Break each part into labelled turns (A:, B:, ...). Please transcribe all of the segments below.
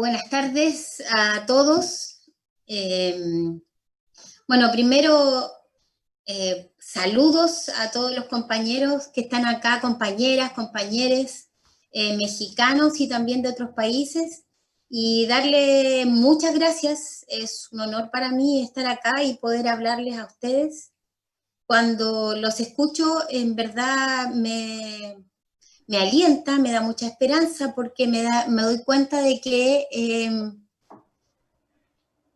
A: Buenas tardes a todos. Bueno, primero, saludos a todos los compañeros que están acá, compañeras, compañeros mexicanos y también de otros países, y darle muchas gracias. Es un honor para mí estar acá y poder hablarles a ustedes. Cuando los escucho, en verdad me alienta, me da mucha esperanza, porque me doy cuenta de que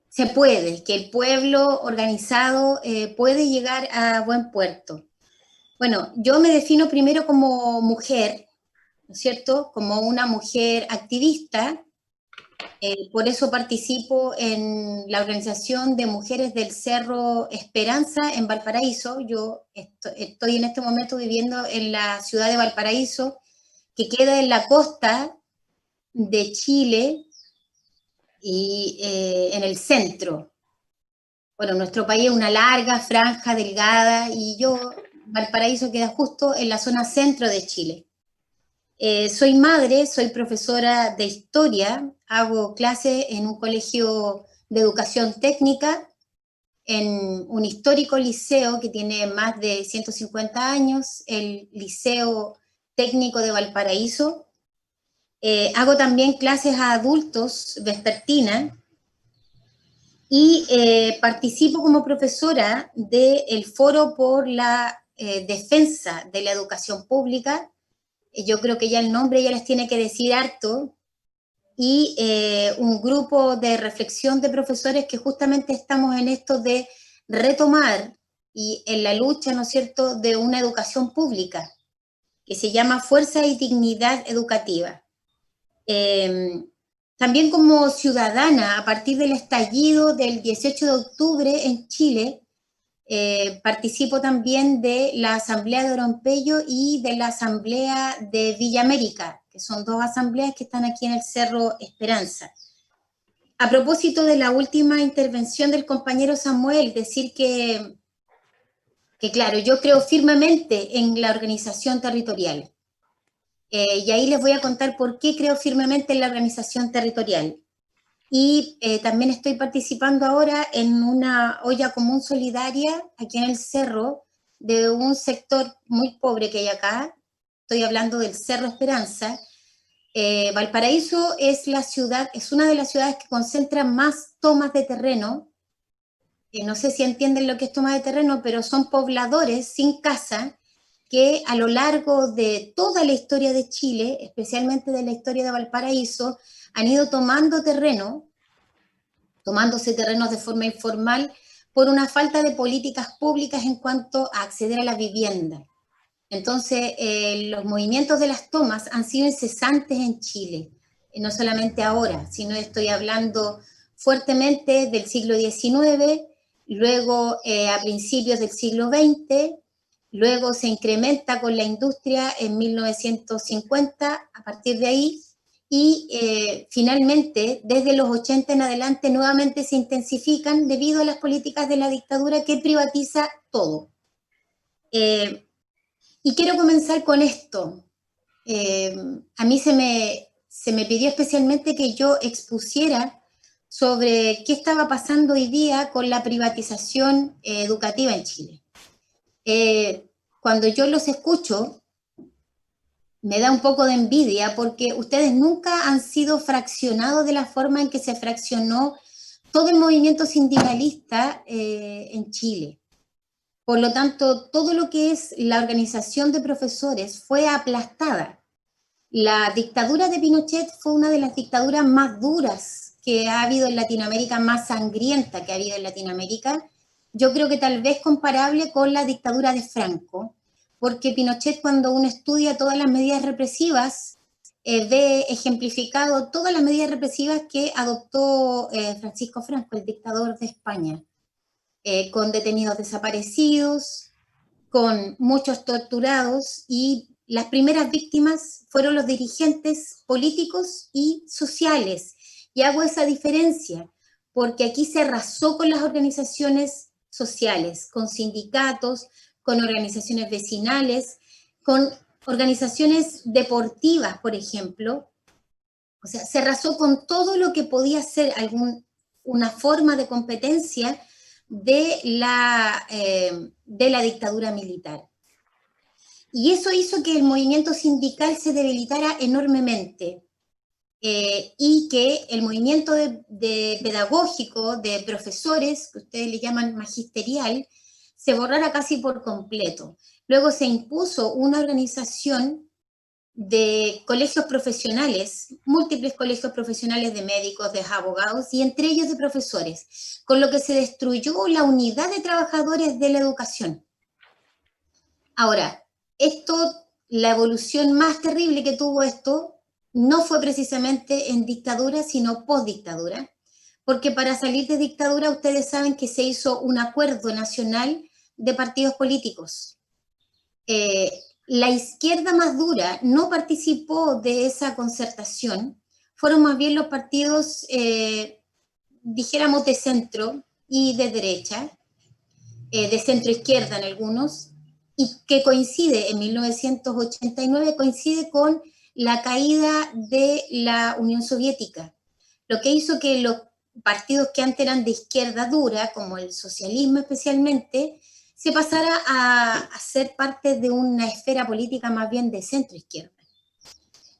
A: se puede, que el pueblo organizado puede llegar a buen puerto. Bueno, yo me defino primero como mujer, ¿no es cierto? Como una mujer activista. Por eso participo en la organización de Mujeres del Cerro Esperanza en Valparaíso. Yo estoy en este momento viviendo en la ciudad de Valparaíso, que queda en la costa de Chile y en el centro. Bueno, nuestro país es una larga franja delgada, y Valparaíso queda justo en la zona centro de Chile. Soy madre, soy profesora de historia, hago clases en un colegio de educación técnica, en un histórico liceo que tiene más de 150 años, el Liceo Técnico de Valparaíso. Hago también clases a adultos vespertinas, y participo como profesora del Foro por la Defensa de la Educación Pública. Yo creo que ya el nombre ya les tiene que decir harto, y un grupo de reflexión de profesores que justamente estamos en esto de retomar y en la lucha, ¿no es cierto?, de una educación pública que se llama Fuerza y Dignidad Educativa. También como ciudadana, a partir del estallido del 18 de octubre en Chile, participo también de la Asamblea de Oropello y de la Asamblea de Villa América, que son dos asambleas que están aquí en el Cerro Esperanza. A propósito de la última intervención del compañero Samuel, decir que claro, yo creo firmemente en la organización territorial. Y ahí les voy a contar por qué creo firmemente en la organización territorial. Y también estoy participando ahora en una olla común solidaria aquí en el cerro, de un sector muy pobre que hay acá. Estoy hablando del Cerro Esperanza. Valparaíso es una de las ciudades que concentra más tomas de terreno. No sé si entienden lo que es toma de terreno, pero son pobladores sin casa que a lo largo de toda la historia de Chile, especialmente de la historia de Valparaíso, han ido tomándose terrenos de forma informal por una falta de políticas públicas en cuanto a acceder a la vivienda. Entonces, los movimientos de las tomas han sido incesantes en Chile, no solamente ahora, sino estoy hablando fuertemente del siglo XIX, luego a principios del siglo XX, luego se incrementa con la industria en 1950, a partir de ahí, y finalmente, desde los 80 en adelante, nuevamente se intensifican debido a las políticas de la dictadura que privatiza todo. Y quiero comenzar con esto. A mí se me pidió especialmente que yo expusiera sobre qué estaba pasando hoy día con la privatización educativa en Chile. Cuando yo los escucho, me da un poco de envidia, porque ustedes nunca han sido fraccionados de la forma en que se fraccionó todo el movimiento sindicalista en Chile. Por lo tanto, todo lo que es la organización de profesores fue aplastada. La dictadura de Pinochet fue una de las dictaduras más duras que ha habido en Latinoamérica, más sangrienta que ha habido en Latinoamérica. Yo creo que tal vez comparable con la dictadura de Franco, porque Pinochet, cuando uno estudia todas las medidas represivas, ve ejemplificado todas las medidas represivas que adoptó Francisco Franco, el dictador de España, con detenidos desaparecidos, con muchos torturados, y las primeras víctimas fueron los dirigentes políticos y sociales. Y hago esa diferencia porque aquí se arrasó con las organizaciones sociales, con sindicatos, con organizaciones vecinales, con organizaciones deportivas, por ejemplo, O sea, se arrasó con todo lo que podía ser una forma de competencia de la dictadura militar. Y eso hizo que el movimiento sindical se debilitara enormemente. Y que el movimiento de pedagógico, de profesores, que ustedes le llaman magisterial, se borrara casi por completo. Luego se impuso una organización de colegios profesionales, múltiples colegios profesionales de médicos, de abogados, y entre ellos de profesores, con lo que se destruyó la unidad de trabajadores de la educación. Ahora, la evolución más terrible que tuvo esto no fue precisamente en dictadura, sino post-dictadura, porque para salir de dictadura ustedes saben que se hizo un acuerdo nacional de partidos políticos. La izquierda más dura no participó de esa concertación, fueron más bien los partidos, dijéramos, de centro y de derecha, de centro izquierda en algunos, y que coincide en 1989, coincide con la caída de la Unión Soviética, lo que hizo que los partidos que antes eran de izquierda dura, como el socialismo especialmente, se pasara a ser parte de una esfera política más bien de centro-izquierda.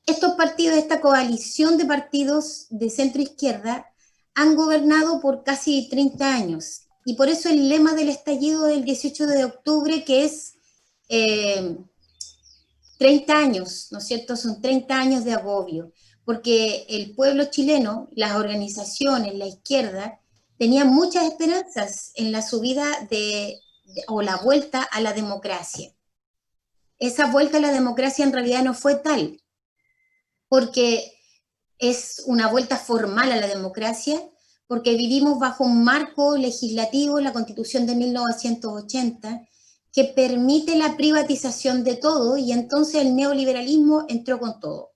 A: Estos partidos, esta coalición de partidos de centro-izquierda, han gobernado por casi 30 años. Y por eso el lema del estallido del 18 de octubre, que es 30 años, ¿no es cierto? Son 30 años de agobio, porque el pueblo chileno, las organizaciones, la izquierda, tenían muchas esperanzas en la subida o la vuelta a la democracia. Esa vuelta a la democracia en realidad no fue tal, porque es una vuelta formal a la democracia, porque vivimos bajo un marco legislativo, la Constitución de 1980, que permite la privatización de todo, y entonces el neoliberalismo entró con todo.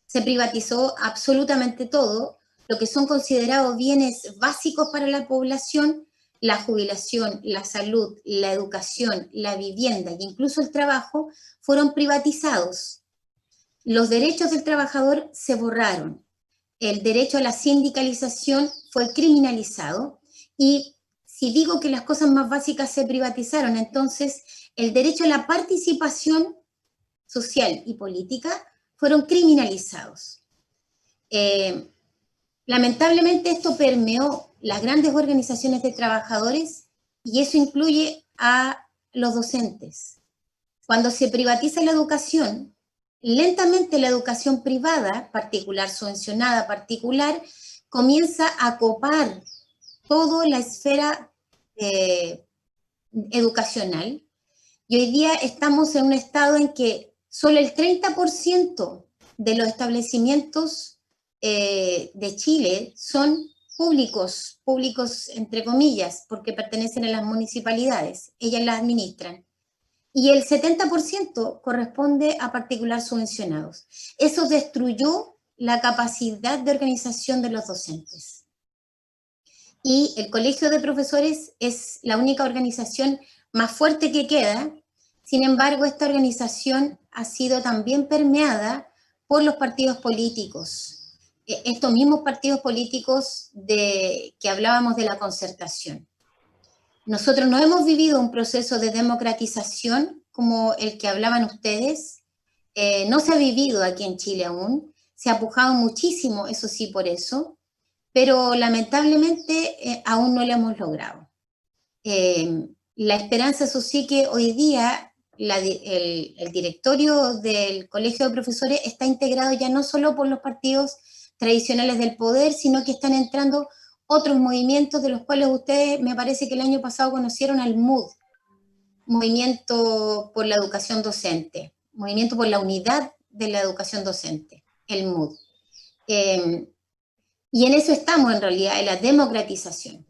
A: Se privatizó absolutamente todo, lo que son considerados bienes básicos para la población, la jubilación, la salud, la educación, la vivienda e incluso el trabajo, fueron privatizados. Los derechos del trabajador se borraron. El derecho a la sindicalización fue criminalizado, y si digo que las cosas más básicas se privatizaron, entonces el derecho a la participación social y política fueron criminalizados. Lamentablemente esto permeó las grandes organizaciones de trabajadores, y eso incluye a los docentes. Cuando se privatiza la educación, lentamente la educación privada, particular, subvencionada, particular, comienza a copar toda la esfera educacional, y hoy día estamos en un estado en que solo el 30% de los establecimientos de Chile son públicos, públicos entre comillas, porque pertenecen a las municipalidades, ellas las administran. Y el 70% corresponde a particulares subvencionados. Eso destruyó la capacidad de organización de los docentes. Y el Colegio de Profesores es la única organización más fuerte que queda. Sin embargo, esta organización ha sido también permeada por los partidos políticos. Estos mismos partidos políticos que hablábamos de la concertación. Nosotros no hemos vivido un proceso de democratización como el que hablaban ustedes. No se ha vivido aquí en Chile aún. Se ha pujado muchísimo, eso sí, por eso, pero lamentablemente aún no lo hemos logrado. La esperanza, eso sí, que hoy día el directorio del Colegio de Profesores está integrado ya no solo por los partidos tradicionales del poder, sino que están entrando otros movimientos, de los cuales ustedes, me parece que el año pasado conocieron al MUD, Movimiento por la Educación Docente, Movimiento por la Unidad de la Educación Docente, el MUD. Y en eso estamos en realidad, en la democratización.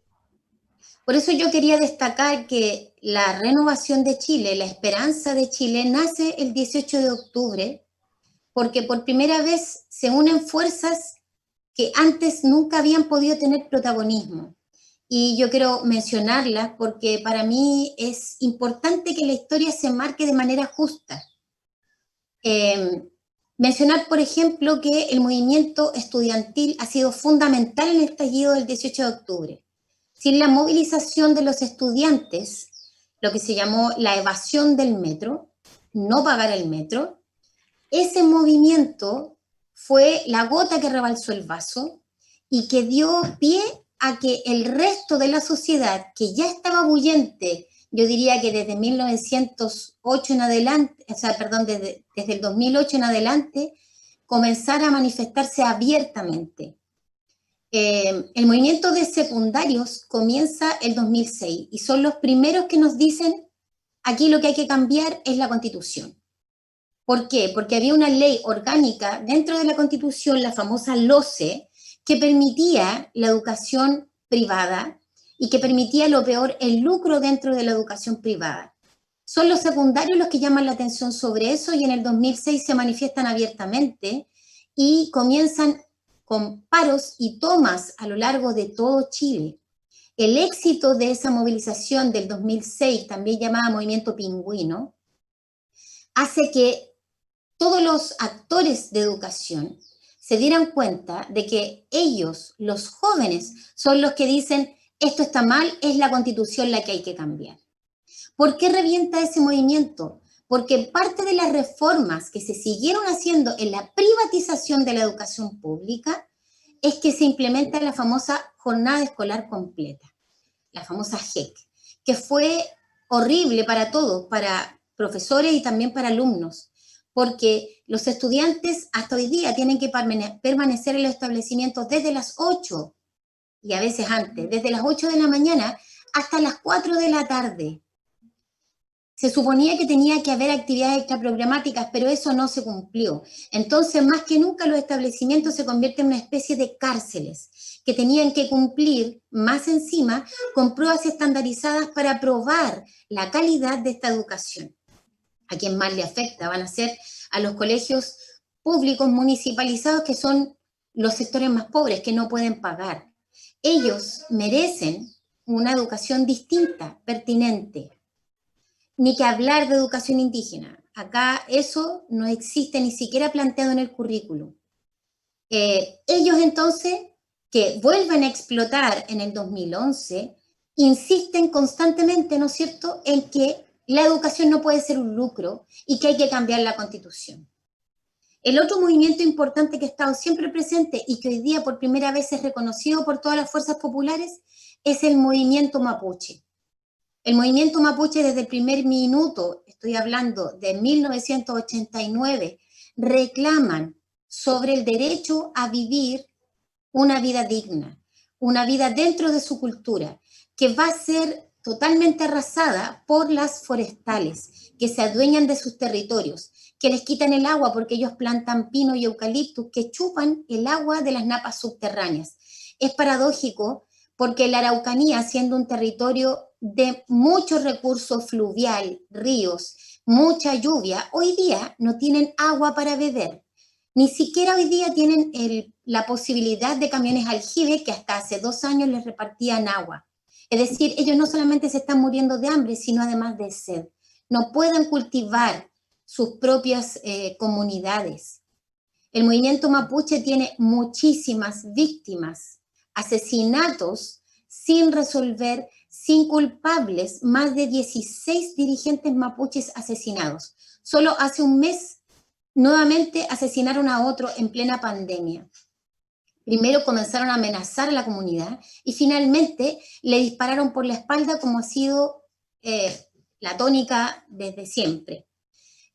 A: Por eso yo quería destacar que la renovación de Chile, la esperanza de Chile, nace el 18 de octubre, porque por primera vez se unen fuerzas que antes nunca habían podido tener protagonismo. Y yo quiero mencionarlas porque para mí es importante que la historia se marque de manera justa. Mencionar, por ejemplo, que el movimiento estudiantil ha sido fundamental en el estallido del 18 de octubre. Sin la movilización de los estudiantes, lo que se llamó la evasión del metro, no pagar el metro, ese movimiento fue la gota que rebalsó el vaso y que dio pie a que el resto de la sociedad, que ya estaba bullente, yo diría que desde 1908 en adelante, o sea, perdón, desde el 2008 en adelante, comenzara a manifestarse abiertamente. El movimiento de secundarios comienza el 2006 y son los primeros que nos dicen, aquí lo que hay que cambiar es la Constitución. ¿Por qué? Porque había una ley orgánica dentro de la Constitución, la famosa LOCE, que permitía la educación privada y que permitía lo peor, el lucro dentro de la educación privada. Son los secundarios los que llaman la atención sobre eso y en el 2006 se manifiestan abiertamente y comienzan con paros y tomas a lo largo de todo Chile. El éxito de esa movilización del 2006, también llamada Movimiento Pingüino, hace que todos los actores de educación se dieran cuenta de que ellos, los jóvenes, son los que dicen, esto está mal, es la Constitución la que hay que cambiar. ¿Por qué revienta ese movimiento? Porque parte de las reformas que se siguieron haciendo en la privatización de la educación pública es que se implementa la famosa jornada escolar completa, la famosa JEC, que fue horrible para todos, para profesores y también para alumnos, porque los estudiantes hasta hoy día tienen que permanecer en los establecimientos desde las 8, y a veces antes, desde las 8 de la mañana hasta las 4 de la tarde. Se suponía que tenía que haber actividades extraprogramáticas, pero eso no se cumplió. Entonces, más que nunca, los establecimientos se convierten en una especie de cárceles que tenían que cumplir más encima con pruebas estandarizadas para probar la calidad de esta educación. A quien más le afecta van a ser a los colegios públicos municipalizados, que son los sectores más pobres, que no pueden pagar. Ellos merecen una educación distinta, pertinente. Ni que hablar de educación indígena. Acá eso no existe ni siquiera planteado en el currículum. Ellos entonces, que vuelven a explotar en el 2011, insisten constantemente, ¿no es cierto?, en que la educación no puede ser un lucro y que hay que cambiar la Constitución. El otro movimiento importante que ha estado siempre presente y que hoy día por primera vez es reconocido por todas las fuerzas populares es el movimiento mapuche. El movimiento mapuche desde el primer minuto, estoy hablando de 1989, reclaman sobre el derecho a vivir una vida digna, una vida dentro de su cultura, que va a ser totalmente arrasada por las forestales, que se adueñan de sus territorios, que les quitan el agua porque ellos plantan pino y eucaliptus, que chupan el agua de las napas subterráneas. Es paradójico porque la Araucanía, siendo un territorio de muchos recursos fluvial, ríos, mucha lluvia, hoy día no tienen agua para beber. Ni siquiera hoy día tienen la posibilidad de camiones aljibe que hasta hace 2 años les repartían agua. Es decir, ellos no solamente se están muriendo de hambre, sino además de sed. No pueden cultivar sus propias comunidades. El movimiento mapuche tiene muchísimas víctimas, asesinatos sin resolver, sin culpables, más de 16 dirigentes mapuches asesinados. Solo hace un mes, nuevamente asesinaron a otro en plena pandemia. Primero comenzaron a amenazar a la comunidad y finalmente le dispararon por la espalda, como ha sido la tónica desde siempre.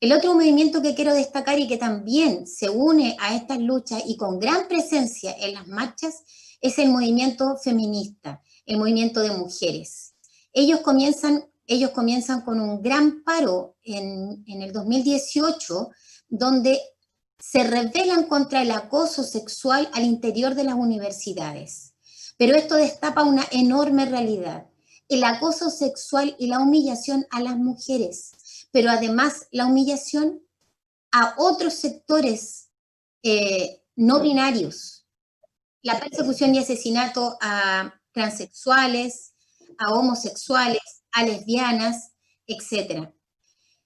A: El otro movimiento que quiero destacar y que también se une a estas luchas y con gran presencia en las marchas es el movimiento feminista, el movimiento de mujeres. Ellos comienzan con un gran paro en el 2018, donde se rebelan contra el acoso sexual al interior de las universidades. Pero esto destapa una enorme realidad: el acoso sexual y la humillación a las mujeres, pero además la humillación a otros sectores no binarios, la persecución y asesinato a transexuales, a homosexuales, a lesbianas, etc.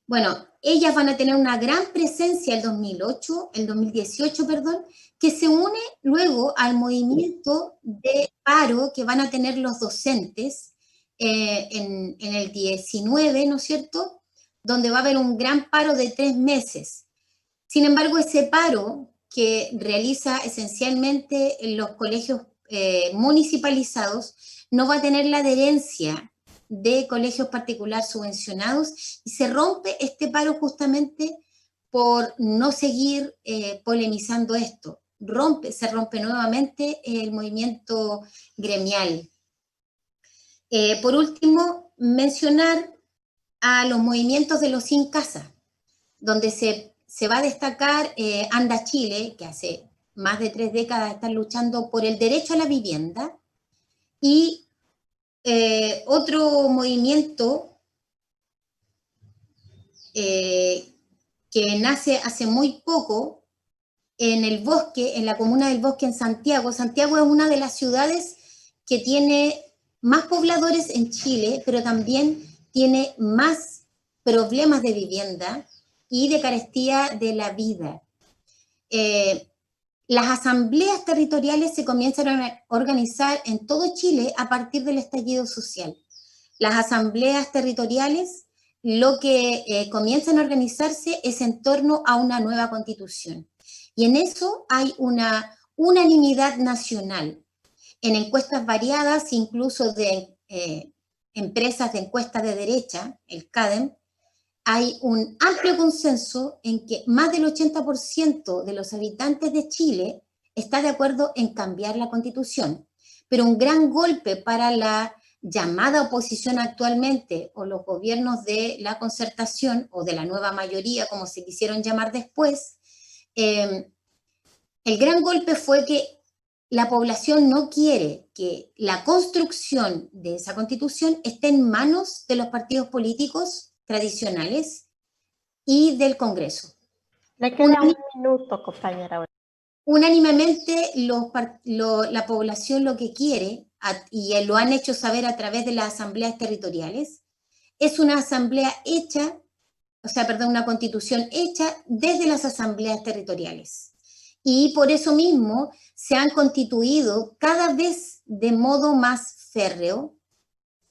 A: Bueno, ellas van a tener una gran presencia el 2018, perdón, que se une luego al movimiento de paro que van a tener los docentes en el 19, ¿no es cierto?, donde va a haber un gran paro de 3 meses. Sin embargo, ese paro que realiza esencialmente en los colegios municipalizados no va a tener la adherencia de colegios particulares subvencionados y se rompe este paro justamente por no seguir polemizando esto. Se rompe nuevamente el movimiento gremial. Por último, mencionar a los movimientos de los sin casa, donde se va a destacar Anda Chile, que hace más de 3 décadas están luchando por el derecho a la vivienda, y otro movimiento que nace hace muy poco en el Bosque, en la comuna del Bosque en Santiago. Santiago es una de las ciudades que tiene más pobladores en Chile, pero también tiene más problemas de vivienda y de carestía de la vida. Las asambleas territoriales se comienzan a organizar en todo Chile a partir del estallido social. Las asambleas territoriales lo que comienzan a organizarse es en torno a una nueva constitución. Y en eso hay una unanimidad nacional. En encuestas variadas, incluso de empresas de encuestas de derecha, el CADEM, hay un amplio consenso en que más del 80% de los habitantes de Chile está de acuerdo en cambiar la Constitución. Pero un gran golpe para la llamada oposición actualmente, o los gobiernos de la concertación, o de la nueva mayoría, como se quisieron llamar después, el gran golpe fue que la población no quiere que la construcción de esa Constitución esté en manos de los partidos políticos tradicionales y del Congreso.
B: Le queda un minuto, compañera.
A: Unánimemente la población lo que quiere, y lo han hecho saber a través de las asambleas territoriales, es una asamblea hecha, una constitución hecha desde las asambleas territoriales. Y por eso mismo se han constituido cada vez de modo más férreo.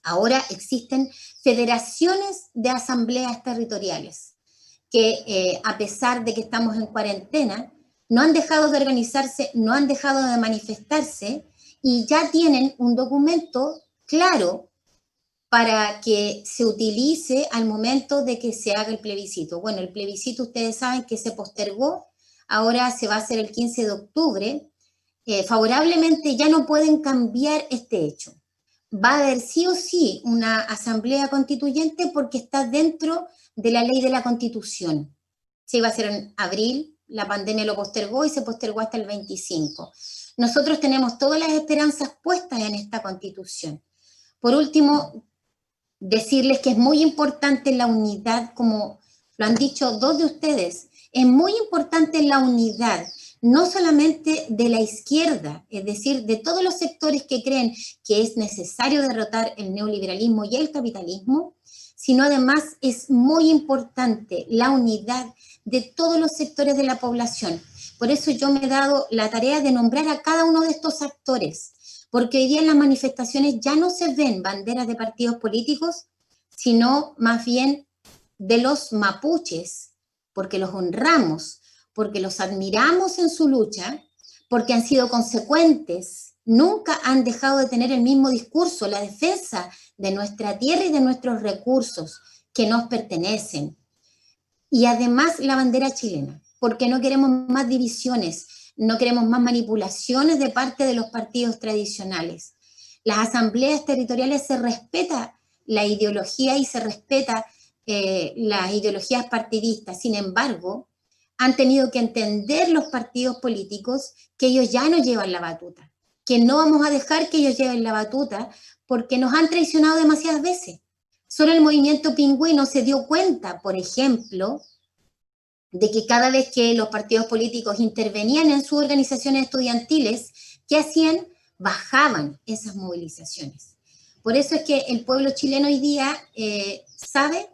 A: Ahora existen federaciones de asambleas territoriales que a pesar de que estamos en cuarentena, no han dejado de organizarse, no han dejado de manifestarse y ya tienen un documento claro para que se utilice al momento de que se haga el plebiscito. Bueno, el plebiscito ustedes saben que se postergó, ahora se va a hacer el 15 de octubre. Favorablemente ya no pueden cambiar este hecho. Va a haber sí o sí una asamblea constituyente porque está dentro de la ley de la Constitución. Se iba a hacer en abril, la pandemia lo postergó y se postergó hasta el 25. Nosotros tenemos todas las esperanzas puestas en esta Constitución. Por último, decirles que es muy importante la unidad, como lo han dicho dos de ustedes, es muy importante la unidad, no solamente de la izquierda, es decir, de todos los sectores que creen que es necesario derrotar el neoliberalismo y el capitalismo, sino además es muy importante la unidad de todos los sectores de la población. Por eso yo me he dado la tarea de nombrar a cada uno de estos actores, porque hoy día en las manifestaciones ya no se ven banderas de partidos políticos, sino más bien de los mapuches, porque los honramos, porque los admiramos en su lucha, porque han sido consecuentes, nunca han dejado de tener el mismo discurso, la defensa de nuestra tierra y de nuestros recursos que nos pertenecen. Y además la bandera chilena, porque no queremos más divisiones, no queremos más manipulaciones de parte de los partidos tradicionales. Las asambleas territoriales se respeta la ideología y se respeta las ideologías partidistas. Sin embargo, han tenido que entender los partidos políticos que ellos ya no llevan la batuta, que no vamos a dejar que ellos lleven la batuta porque nos han traicionado demasiadas veces. Solo el movimiento pingüino se dio cuenta, por ejemplo, de que cada vez que los partidos políticos intervenían en sus organizaciones estudiantiles, ¿qué hacían? Bajaban esas movilizaciones. Por eso es que el pueblo chileno hoy día sabe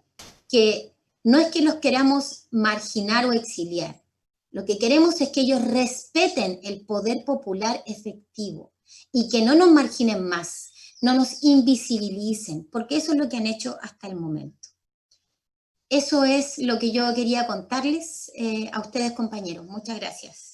A: que no es que los queramos marginar o exiliar. Lo que queremos es que ellos respeten el poder popular efectivo y que no nos marginen más, no nos invisibilicen, porque eso es lo que han hecho hasta el momento. Eso es lo que yo quería contarles a ustedes, compañeros. Muchas gracias.